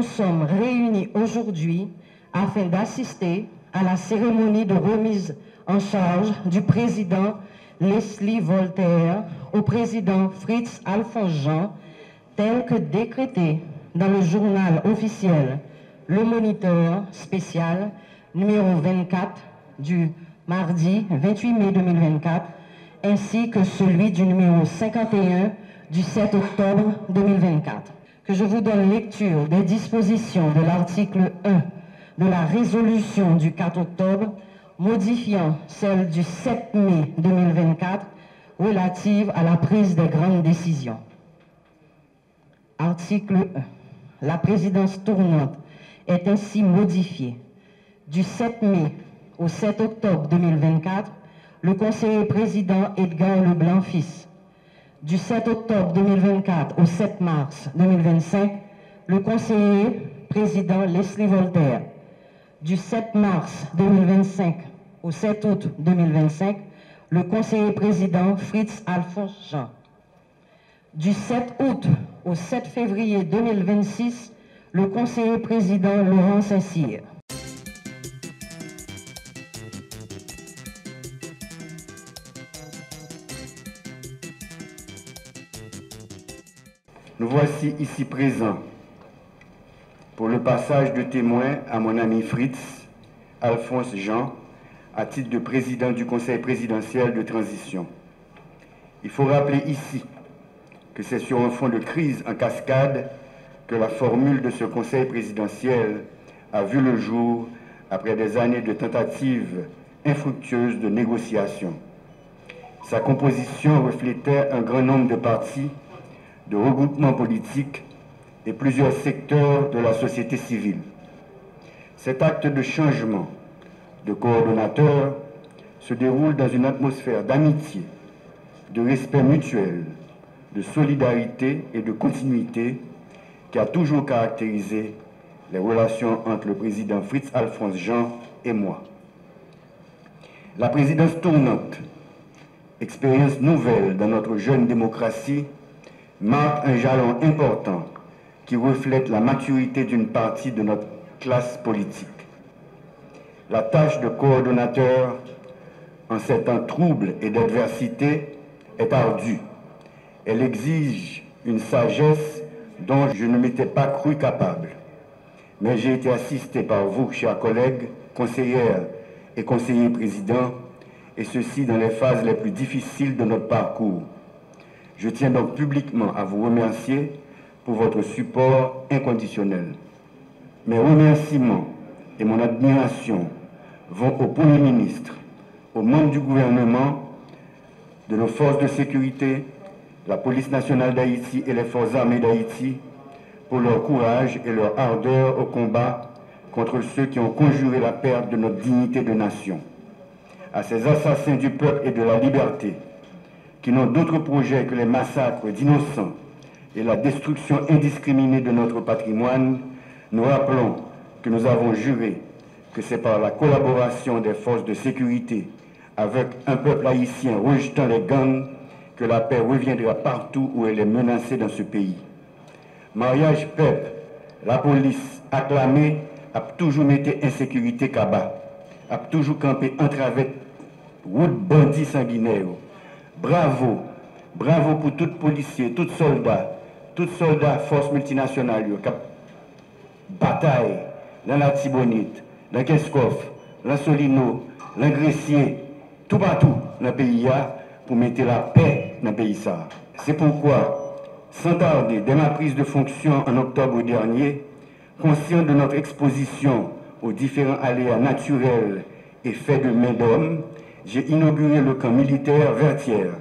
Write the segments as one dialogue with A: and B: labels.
A: nous sommes réunis aujourd'hui afin d'assister à la cérémonie de remise en charge du président Leslie Voltaire au président Fritz-Alphonse Jean, tel que décrété dans le journal officiel Le Moniteur spécial numéro 24 du mardi 28 mai 2024, ainsi que celui du numéro 51 du 7 octobre 2024. Que je vous donne lecture des dispositions de l'article 1 de la résolution du 4 octobre modifiant celle du 7 mai 2024 relative à la prise des grandes décisions. Article 1. La présidence tournante est ainsi modifiée. Du 7 mai au 7 octobre 2024, le conseiller président Edgar Leblanc-Fils. Du 7 octobre 2024 au 7 mars 2025, le conseiller président Leslie Voltaire. Du 7 mars 2025 au 7 août 2025, le conseiller président Fritz-Alphonse Jean. Du 7 août au 7 février 2026, le conseiller président Laurent Saint-Cyr.
B: Nous voici ici présents pour le passage de témoin à mon ami Fritz-Alphonse Jean à titre de président du Conseil présidentiel de transition. Il faut rappeler ici que c'est sur un fond de crise en cascade que la formule de ce Conseil présidentiel a vu le jour après des années de tentatives infructueuses de négociation. Sa composition reflétait un grand nombre de partis, de regroupements politiques et plusieurs secteurs de la société civile. Cet acte de changement de coordonnateur se déroule dans une atmosphère d'amitié, de respect mutuel, de solidarité et de continuité qui a toujours caractérisé les relations entre le président Fritz-Alphonse Jean et moi. La présidence tournante, expérience nouvelle dans notre jeune démocratie, marque un jalon important qui reflète la maturité d'une partie de notre classe politique. La tâche de coordonnateur en ces temps troubles et d'adversité est ardue. Elle exige une sagesse dont je ne m'étais pas cru capable. Mais j'ai été assisté par vous, chers collègues, conseillères et conseillers présidents, et ceci dans les phases les plus difficiles de notre parcours. Je tiens donc publiquement à vous remercier pour votre support inconditionnel. Mes remerciements et mon admiration vont au Premier ministre, aux membres du gouvernement, de nos forces de sécurité, la police nationale d'Haïti et les forces armées d'Haïti pour leur courage et leur ardeur au combat contre ceux qui ont conjuré la perte de notre dignité de nation. À ces assassins du peuple et de la liberté, qui n'ont d'autre projet que les massacres d'innocents et la destruction indiscriminée de notre patrimoine, nous rappelons que nous avons juré que c'est par la collaboration des forces de sécurité avec un peuple haïtien rejetant les gangs que la paix reviendra partout où elle est menacée dans ce pays. Mariage peuple, la police acclamée a toujours mis insécurité cabas, a toujours campé entravé route bandits sanguinaires. Bravo, bravo pour tout policier, tout soldat, force multinationale qui a bataille dans la Tibonite, dans Keskov, dans Solino, dans Gressier, tout partout dans le pays pour mettre la paix dans le pays. C'est pourquoi, sans tarder, dès ma prise de fonction en octobre dernier, conscient de notre exposition aux différents aléas naturels et faits de main d'homme, j'ai inauguré le camp militaire Vertières,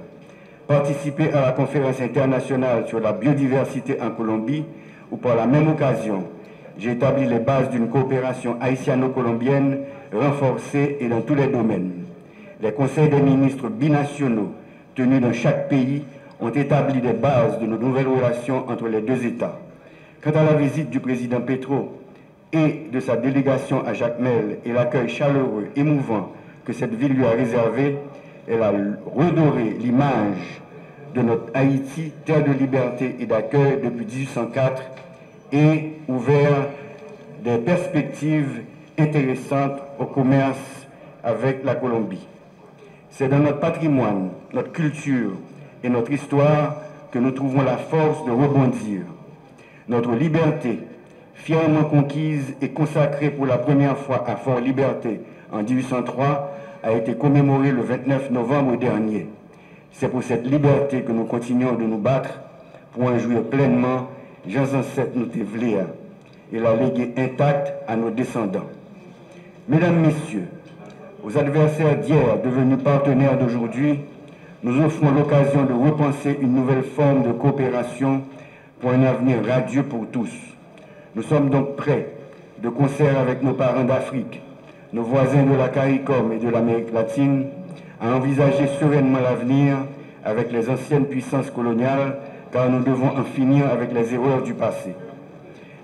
B: participé à la conférence internationale sur la biodiversité en Colombie, où par la même occasion, j'ai établi les bases d'une coopération haïtiano-colombienne renforcée et dans tous les domaines. Les conseils des ministres binationaux tenus dans chaque pays ont établi des bases de nos nouvelles relations entre les deux États. Quant à la visite du président Petro et de sa délégation à Jacmel et l'accueil chaleureux, émouvant que cette ville lui a réservé, elle a redoré l'image de notre Haïti, terre de liberté et d'accueil depuis 1804, et ouvert des perspectives intéressantes au commerce avec la Colombie. C'est dans notre patrimoine, notre culture et notre histoire que nous trouvons la force de rebondir. Notre liberté, fièrement conquise et consacrée pour la première fois à Fort-Liberté en 1803, a été commémorée le 29 novembre dernier. C'est pour cette liberté que nous continuons de nous battre pour en jouir pleinement, Jean ancêtres nous tévléa, et la léguer intacte à nos descendants. Mesdames, Messieurs, aux adversaires d'hier devenus partenaires d'aujourd'hui, nous offrons l'occasion de repenser une nouvelle forme de coopération pour un avenir radieux pour tous. Nous sommes donc prêts, de concert avec nos parents d'Afrique, nos voisins de la CARICOM et de l'Amérique latine, à envisager sereinement l'avenir avec les anciennes puissances coloniales, car nous devons en finir avec les erreurs du passé.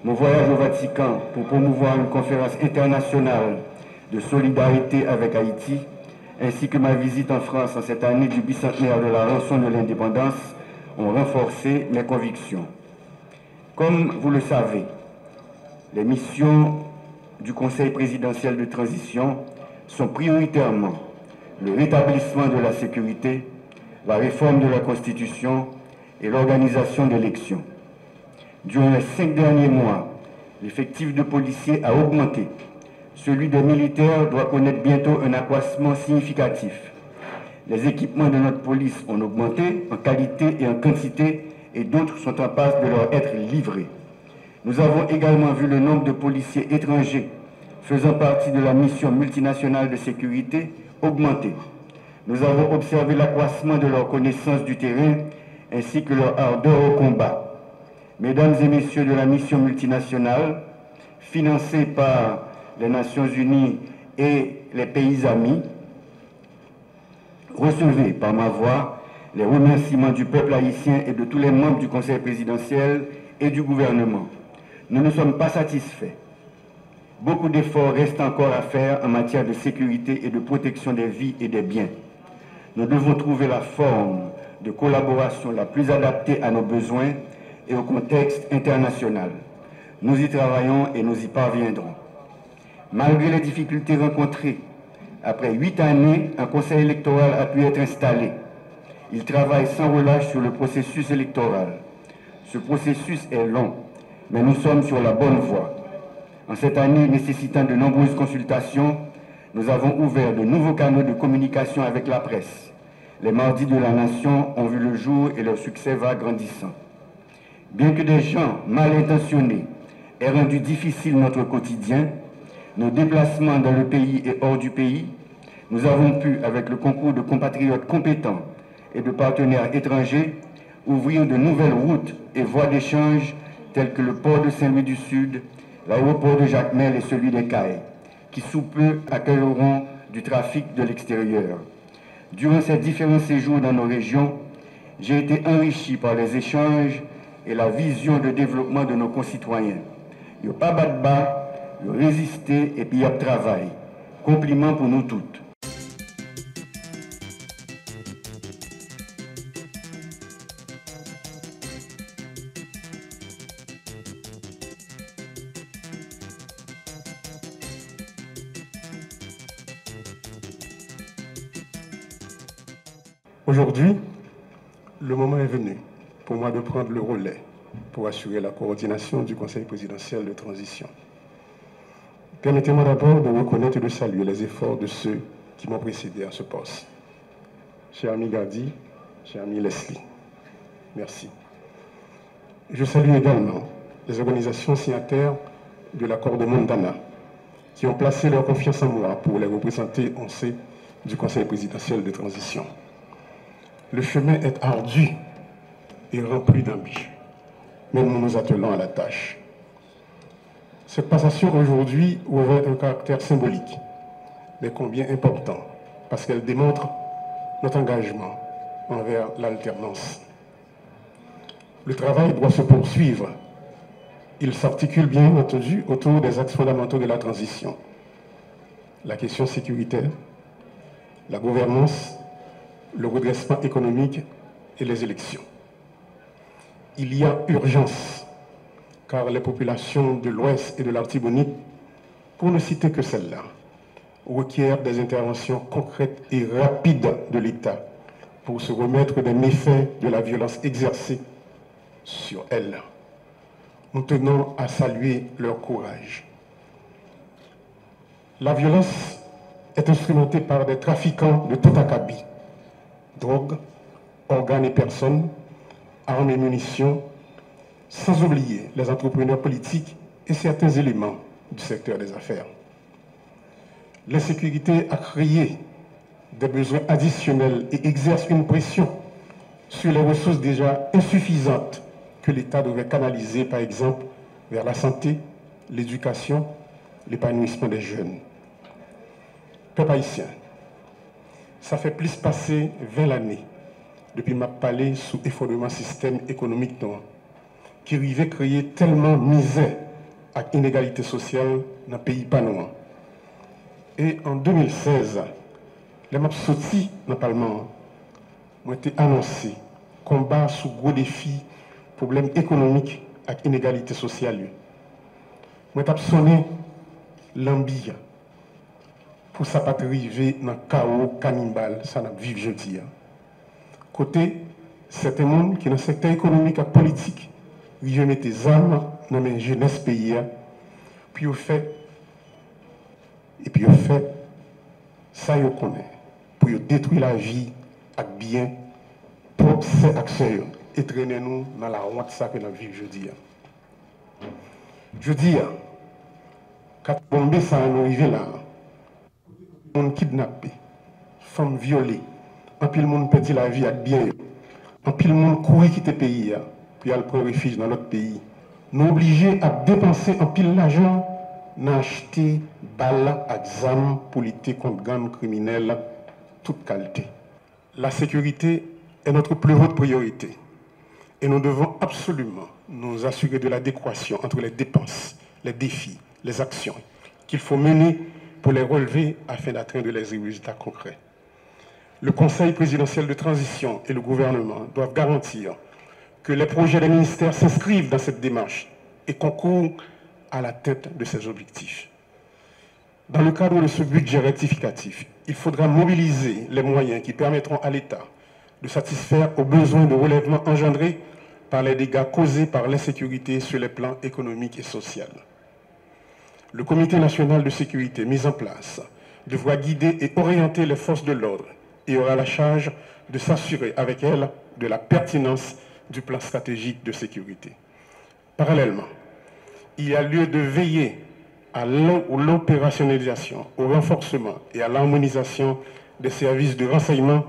B: Mon voyage au Vatican pour promouvoir une conférence internationale de solidarité avec Haïti, ainsi que ma visite en France en cette année du bicentenaire de la rançon de l'indépendance, ont renforcé mes convictions. Comme vous le savez, les missions du Conseil présidentiel de transition sont prioritairement le rétablissement de la sécurité, la réforme de la Constitution et l'organisation d'élections. Durant les 5 derniers mois, l'effectif de policiers a augmenté. Celui des militaires doit connaître bientôt un accroissement significatif. Les équipements de notre police ont augmenté en qualité et en quantité et d'autres sont en passe de leur être livrés. Nous avons également vu le nombre de policiers étrangers faisant partie de la mission multinationale de sécurité augmenter. Nous avons observé l'accroissement de leur connaissance du terrain ainsi que leur ardeur au combat. Mesdames et messieurs de la mission multinationale, financée par les Nations Unies et les pays amis, recevez par ma voix les remerciements du peuple haïtien et de tous les membres du Conseil présidentiel et du gouvernement. Nous ne sommes pas satisfaits. Beaucoup d'efforts restent encore à faire en matière de sécurité et de protection des vies et des biens. Nous devons trouver la forme de collaboration la plus adaptée à nos besoins et au contexte international. Nous y travaillons et nous y parviendrons. Malgré les difficultés rencontrées, après 8 années, un conseil électoral a pu être installé. Il travaille sans relâche sur le processus électoral. Ce processus est long, mais nous sommes sur la bonne voie. En cette année nécessitant de nombreuses consultations, nous avons ouvert de nouveaux canaux de communication avec la presse. Les mardis de la nation ont vu le jour et leur succès va grandissant. Bien que des gens mal intentionnés aient rendu difficile notre quotidien, nos déplacements dans le pays et hors du pays, nous avons pu, avec le concours de compatriotes compétents et de partenaires étrangers, ouvrir de nouvelles routes et voies d'échange telles que le port de Saint-Louis-du-Sud, l'aéroport de Jacmel et celui des Cayes, qui sous peu accueilleront du trafic de l'extérieur. Durant ces différents séjours dans nos régions, j'ai été enrichi par les échanges et la vision de développement de nos concitoyens. Il n'y a pas battre bas, il y a résister et puis il y a travail. Compliment pour nous toutes.
C: Aujourd'hui, le moment est venu pour moi de prendre le relais pour assurer la coordination du Conseil présidentiel de transition. Permettez-moi d'abord de reconnaître et de saluer les efforts de ceux qui m'ont précédé à ce poste. Cher ami Gadi, cher ami Leslie, merci. Je salue également les organisations signataires de l'accord de Montana qui ont placé leur confiance en moi pour les représenter au sein du Conseil présidentiel de transition. Le chemin est ardu et rempli d'embûches, mais nous nous attelons à la tâche. Cette passation aujourd'hui revêt un caractère symbolique, mais combien important, parce qu'elle démontre notre engagement envers l'alternance. Le travail doit se poursuivre. Il s'articule bien entendu autour des axes fondamentaux de la transition. La question sécuritaire, la gouvernance, le redressement économique et les élections. Il y a urgence car les populations de l'Ouest et de l'Artibonite, pour ne citer que celles-là, requièrent des interventions concrètes et rapides de l'État pour se remettre des méfaits de la violence exercée sur elles. Nous tenons à saluer leur courage. La violence est instrumentée par des trafiquants de tout acabit, drogue, organes et personnes, armes et munitions, sans oublier les entrepreneurs politiques et certains éléments du secteur des affaires. L'insécurité a créé des besoins additionnels et exerce une pression sur les ressources déjà insuffisantes que l'État devrait canaliser, par exemple, vers la santé, l'éducation, l'épanouissement des jeunes. Peuple haïtien, ça fait plus passer 20 années depuis ma parlé sous effondrement système économique noir, qui arrivait à créer tellement misère et inégalité sociale dans le pays pas noir. Et en 2016, les maps sortis dans le Parlement ont été annoncés combat sous gros défis, problèmes économiques et inégalité sociale. Moi, j'ai sonné l'ambition pour ça pas arriver dans le chaos cannibale, ça n'a vivre jeudi. Côté, certains monde qui dans le secteur économique et politique, ils mettent des armes dans la jeunesse pays, puis au fait, ça ils connaissent, pour détruire la vie avec bien, pour ces actions et traîner nous dans la honte ça que nous vivons jeudi. Jeudi, quand bombe ça nous arrive là, on kidnappé, femmes violées, en pile monde perdit la vie avec bien, en pile monde courir quitter le pays, puis aller prendre refuge dans l'autre pays. Nous obligés à dépenser en pile l'argent dans acheter balles et armes pour lutter contre gangs criminels toute qualité. La sécurité est notre plus haute priorité et nous devons absolument nous assurer de l'adéquation entre les dépenses, les défis, les actions qu'il faut mener pour les relever afin d'atteindre les résultats concrets. Le Conseil présidentiel de transition et le gouvernement doivent garantir que les projets des ministères s'inscrivent dans cette démarche et concourent à l'atteinte de ces objectifs. Dans le cadre de ce budget rectificatif, il faudra mobiliser les moyens qui permettront à l'État de satisfaire aux besoins de relèvement engendrés par les dégâts causés par l'insécurité sur les plans économiques et sociaux. Le Comité national de sécurité mis en place devra guider et orienter les forces de l'ordre et aura la charge de s'assurer avec elles de la pertinence du plan stratégique de sécurité. Parallèlement, il y a lieu de veiller à l'opérationnalisation, au renforcement et à l'harmonisation des services de renseignement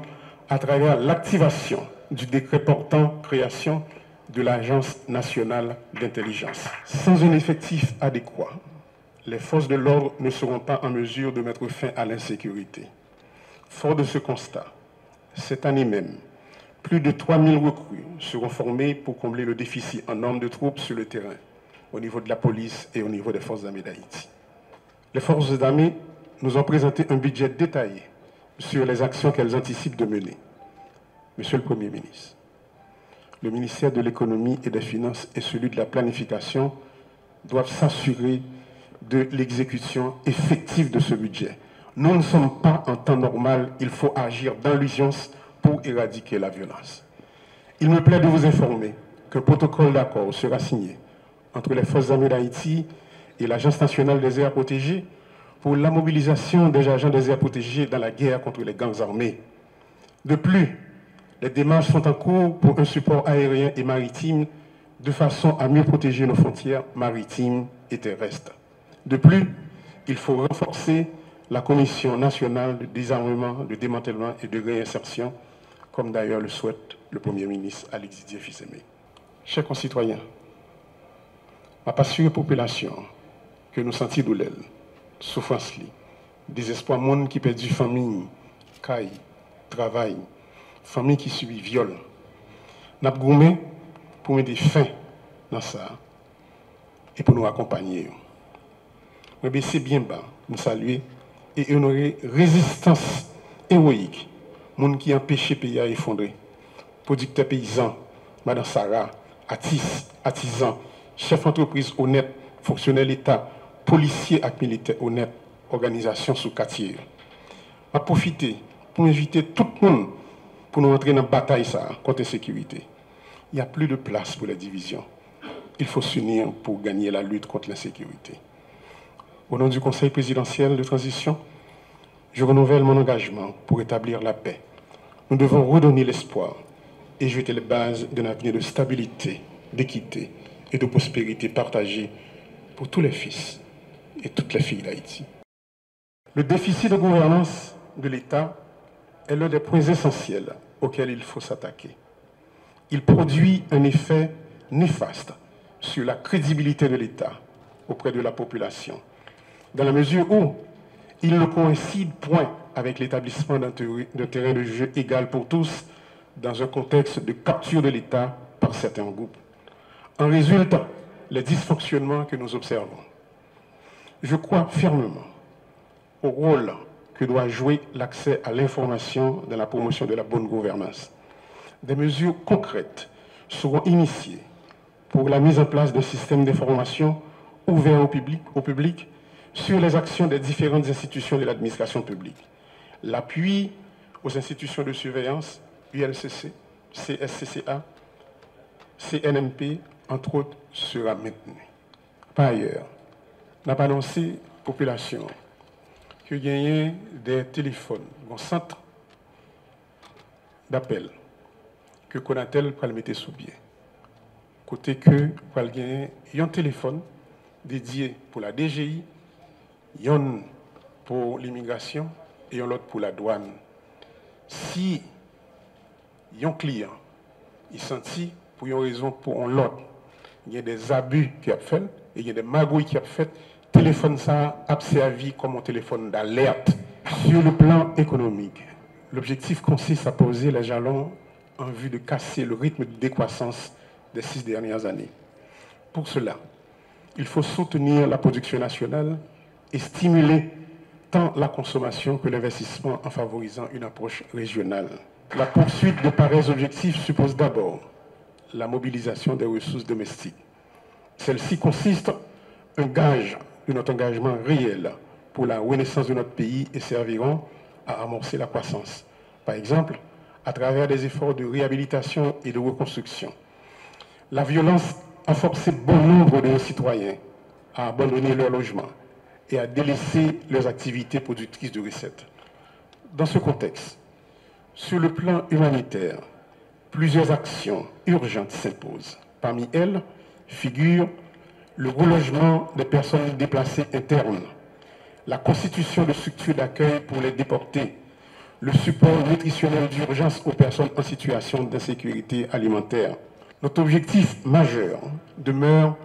C: à travers l'activation du décret portant création de l'Agence nationale d'intelligence. Sans un effectif adéquat, les forces de l'ordre ne seront pas en mesure de mettre fin à l'insécurité. Fort de ce constat, cette année même, plus de 3000 recrues seront formées pour combler le déficit en nombre de troupes sur le terrain, au niveau de la police et au niveau des forces armées d'Haïti. Les forces armées nous ont présenté un budget détaillé sur les actions qu'elles anticipent de mener. Monsieur le Premier ministre, le ministère de l'économie et des finances et celui de la planification doivent s'assurer de l'exécution effective de ce budget. Nous ne sommes pas en temps normal, il faut agir dans l'urgence pour éradiquer la violence. Il me plaît de vous informer qu'un protocole d'accord sera signé entre les forces armées d'Haïti et l'Agence nationale des aires protégées pour la mobilisation des agents des aires protégées dans la guerre contre les gangs armés. De plus, les démarches sont en cours pour un support aérien et maritime de façon à mieux protéger nos frontières maritimes et terrestres. De plus, il faut renforcer la Commission nationale de désarmement, de démantèlement et de réinsertion, comme d'ailleurs le souhaite le Premier ministre Alexis Didier-Fils-Aimé. Chers concitoyens, ma passion et population que nous sentons douleur, souffrance, désespoir, monde qui perd du famille, caille, travail, famille qui subit viol. Nous avons gourmé pour mettre fin dans ça et pour nous accompagner. Nous baisser bien bas, nous saluer et honorer résistance héroïque, monde qui empêche le pays à effondrer. Producteurs paysans, Madame Sarah, artisans, chefs d'entreprise honnêtes, fonctionnaires l'État, policiers et militaires honnêtes, organisations sous quartier. À profiter pour inviter tout le monde pour nous entrer dans la bataille contre la sécurité. Il n'y a plus de place pour les divisions. Il faut s'unir pour gagner la lutte contre l'insécurité. Au nom du Conseil présidentiel de transition, je renouvelle mon engagement pour établir la paix. Nous devons redonner l'espoir et jeter les bases d'un avenir de stabilité, d'équité et de prospérité partagée pour tous les fils et toutes les filles d'Haïti. Le déficit de gouvernance de l'État est l'un des points essentiels auxquels il faut s'attaquer. Il produit un effet néfaste sur la crédibilité de l'État auprès de la population, dans la mesure où il ne coïncide point avec l'établissement d'un terrain de jeu égal pour tous dans un contexte de capture de l'État par certains groupes. En résultent les dysfonctionnements que nous observons. Je crois fermement au rôle que doit jouer l'accès à l'information dans la promotion de la bonne gouvernance. Des mesures concrètes seront initiées pour la mise en place d'un système d'information ouvert au public sur les actions des différentes institutions de l'administration publique. L'appui aux institutions de surveillance, ULCC, CSCCA, CNMP, entre autres, sera maintenu. Par ailleurs, on a annoncé à la population qu'il y a des téléphones, un centre d'appel que Conatel va le mettre sous pied. Côté que il y a un téléphone dédié pour la DGI, un pour l'immigration et un autre pour la douane. Si il y a un client, il sentit pour une raison pour l'autre, il y a des abus qui a fait et il y a des magouilles qui a fait, téléphone ça a servi comme un téléphone d'alerte. Sur le plan économique, l'objectif consiste à poser les jalons en vue de casser le rythme de décroissance des 6 dernières années. Pour cela, il faut soutenir la production nationale et stimuler tant la consommation que l'investissement en favorisant une approche régionale. La poursuite de pareils objectifs suppose d'abord la mobilisation des ressources domestiques. Celle-ci consiste un gage de notre engagement réel pour la renaissance de notre pays et serviront à amorcer la croissance. Par exemple, à travers des efforts de réhabilitation et de reconstruction. La violence a forcé bon nombre de nos citoyens à abandonner leur logement et à délaisser leurs activités productrices de recettes. Dans ce contexte, sur le plan humanitaire, plusieurs actions urgentes s'imposent. Parmi elles figurent le relogement des personnes déplacées internes, la constitution de structures d'accueil pour les déportés, le support nutritionnel d'urgence aux personnes en situation d'insécurité alimentaire. Notre objectif majeur demeure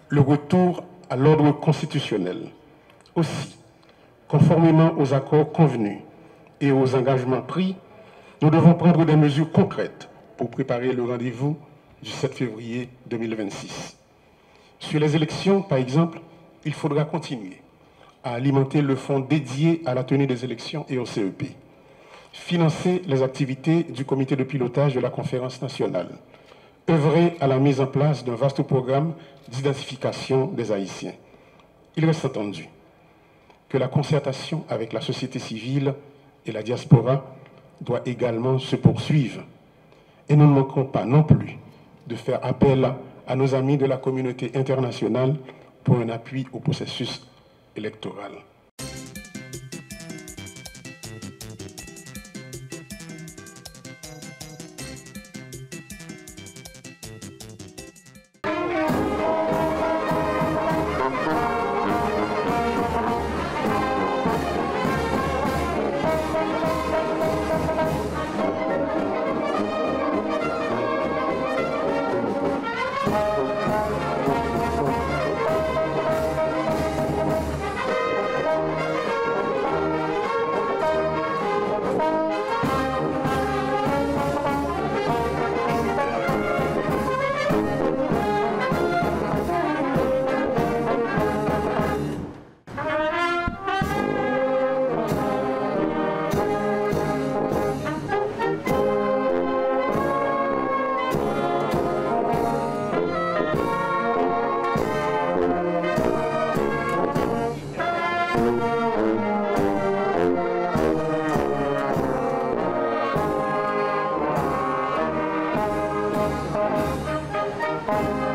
C: le retour à l'ordre constitutionnel. Aussi, conformément aux accords convenus et aux engagements pris, nous devons prendre des mesures concrètes pour préparer le rendez-vous du 7 février 2026. Sur les élections, par exemple, il faudra continuer à alimenter le fonds dédié à la tenue des élections et au CEP, financer les activités du comité de pilotage de la conférence nationale, œuvrer à la mise en place d'un vaste programme d'identification des Haïtiens. Il reste entendu que la concertation avec la société civile et la diaspora doit également se poursuivre. Et nous ne manquons pas non plus de faire appel à nos amis de la communauté internationale pour un appui au processus électoral.
D: Merci.